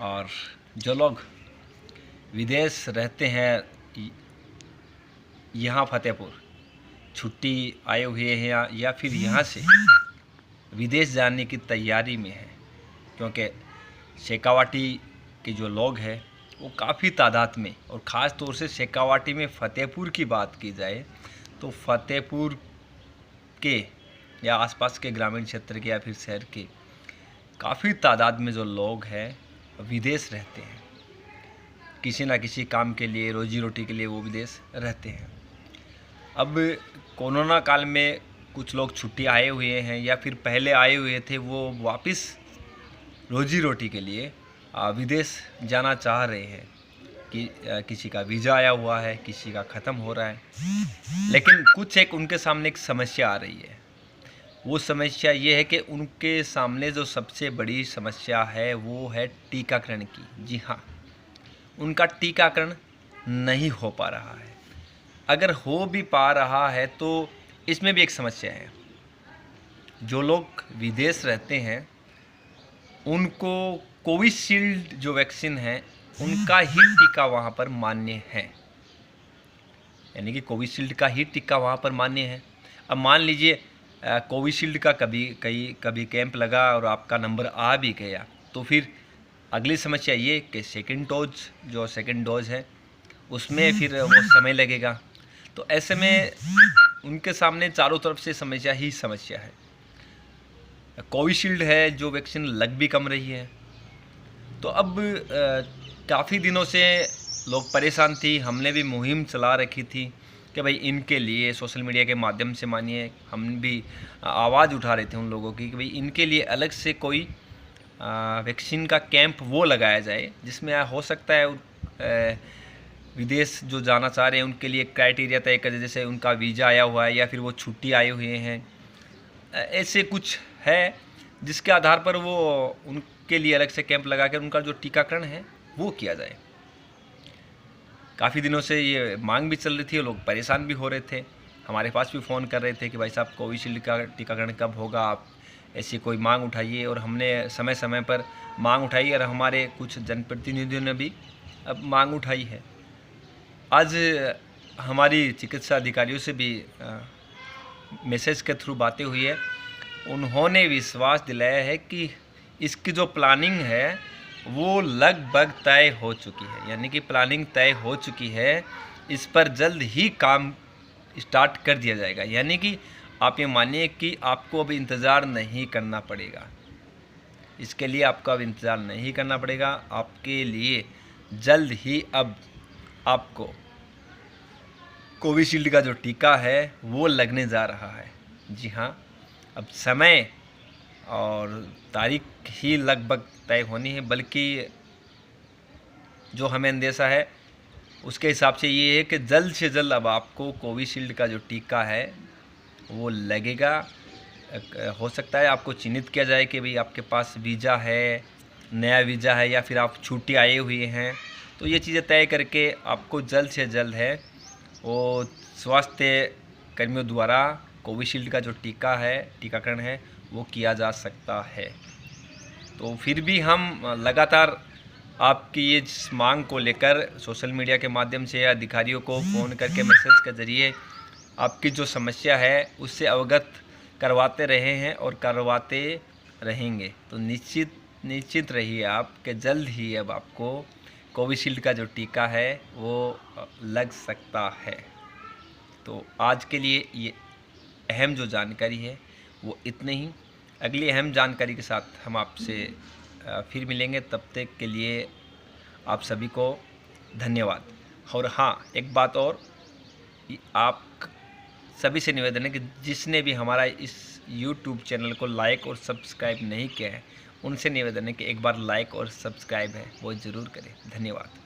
और जो लोग विदेश रहते हैं यहाँ फतेहपुर छुट्टी आए हुए हैं या फिर यहाँ से विदेश जाने की तैयारी में है, क्योंकि शेखावाटी के जो लोग हैं वो काफ़ी तादाद में, और ख़ास तौर से शेखावाटी में फतेहपुर की बात की जाए तो फतेहपुर के या आसपास के ग्रामीण क्षेत्र के या फिर शहर के काफ़ी तादाद में जो लोग हैं विदेश रहते हैं। किसी ना किसी काम के लिए, रोजी रोटी के लिए वो विदेश रहते हैं। अब कोरोना काल में कुछ लोग छुट्टी आए हुए हैं या फिर पहले आए हुए थे, वो वापस रोजी रोटी के लिए विदेश जाना चाह रहे हैं कि किसी का वीज़ा आया हुआ है, किसी का ख़त्म हो रहा है, लेकिन कुछ एक उनके सामने एक समस्या आ रही है। वो समस्या ये है कि उनके सामने जो सबसे बड़ी समस्या है वो है टीकाकरण की। जी हाँ, उनका टीकाकरण नहीं हो पा रहा है। अगर हो भी पा रहा है तो इसमें भी एक समस्या है। जो लोग विदेश रहते हैं उनको कोविशील्ड जो वैक्सीन है उनका ही टीका वहाँ पर मान्य है, यानी कि कोविशील्ड का ही टीका वहाँ पर मान्य है। अब मान लीजिए कोविशील्ड का कभी कैंप लगा और आपका नंबर आ भी गया, तो फिर अगली समस्या ये कि सेकंड डोज है उसमें फिर वो समय लगेगा। तो ऐसे में उनके सामने चारों तरफ से समस्या ही समस्या है। कोविशील्ड है जो वैक्सीन लग भी कम रही है। तो अब काफ़ी दिनों से लोग परेशान थी। हमने भी मुहिम चला रखी थी कि भाई इनके लिए सोशल मीडिया के माध्यम से, मानिए हम भी आवाज़ उठा रहे थे उन लोगों की कि भाई इनके लिए अलग से कोई वैक्सीन का कैंप वो लगाया जाए, जिसमें हो सकता है विदेश जो जाना चाह रहे हैं उनके लिए क्राइटेरिया तय करें, जैसे उनका वीज़ा आया हुआ है या फिर वो छुट्टी आए हुए हैं, ऐसे कुछ है जिसके आधार पर वो उनके लिए अलग से कैंप लगा कर उनका जो टीकाकरण है वो किया जाए। काफ़ी दिनों से ये मांग भी चल रही थी, लोग परेशान भी हो रहे थे, हमारे पास भी फ़ोन कर रहे थे कि भाई साहब कोविशील्ड का टीकाकरण कब होगा, आप ऐसी कोई मांग उठाइए। और हमने समय समय पर मांग उठाई और हमारे कुछ जनप्रतिनिधियों ने भी अब मांग उठाई है। आज हमारी चिकित्सा अधिकारियों से भी मैसेज के थ्रू बातें हुई है। उन्होंने विश्वास दिलाया है कि इसकी जो प्लानिंग है वो लगभग तय हो चुकी है, यानी कि प्लानिंग तय हो चुकी है। इस पर जल्द ही काम स्टार्ट कर दिया जाएगा, यानी कि आप ये मानिए कि आपको अब इंतज़ार नहीं करना पड़ेगा। इसके लिए आपको अब इंतज़ार नहीं करना पड़ेगा। आपके लिए जल्द ही अब आपको कोविशील्ड का जो टीका है वो लगने जा रहा है। जी हाँ, अब समय और तारीख ही लगभग तय होनी है, बल्कि जो हमें अंदेशा है उसके हिसाब से ये है कि जल्द से जल्द अब आपको कोविशील्ड का जो टीका है वो लगेगा। हो सकता है आपको चिन्हित किया जाए कि भाई आपके पास वीज़ा है, नया वीज़ा है या फिर आप छुट्टी आए हुए हैं, तो ये चीज़ें तय करके आपको जल्द से जल्द है वो स्वास्थ्य कर्मियों द्वारा कोविशील्ड का जो टीकाकरण है वो किया जा सकता है। तो फिर भी हम लगातार आपकी ये मांग को लेकर सोशल मीडिया के माध्यम से या अधिकारियों को फ़ोन करके मैसेज के ज़रिए आपकी जो समस्या है उससे अवगत करवाते रहे हैं और करवाते रहेंगे। तो निश्चित रहिए आप कि जल्द ही अब आपको कोविशील्ड का जो टीका है वो लग सकता है। तो आज के लिए ये अहम जो जानकारी है वो इतनी ही। अगली अहम जानकारी के साथ हम आपसे फिर मिलेंगे। तब तक के लिए आप सभी को धन्यवाद। और हाँ, एक बात और, आप सभी से निवेदन है कि जिसने भी हमारा इस YouTube चैनल को लाइक और सब्सक्राइब नहीं किया है उनसे निवेदन है कि एक बार लाइक और सब्सक्राइब है वो ज़रूर करें। धन्यवाद।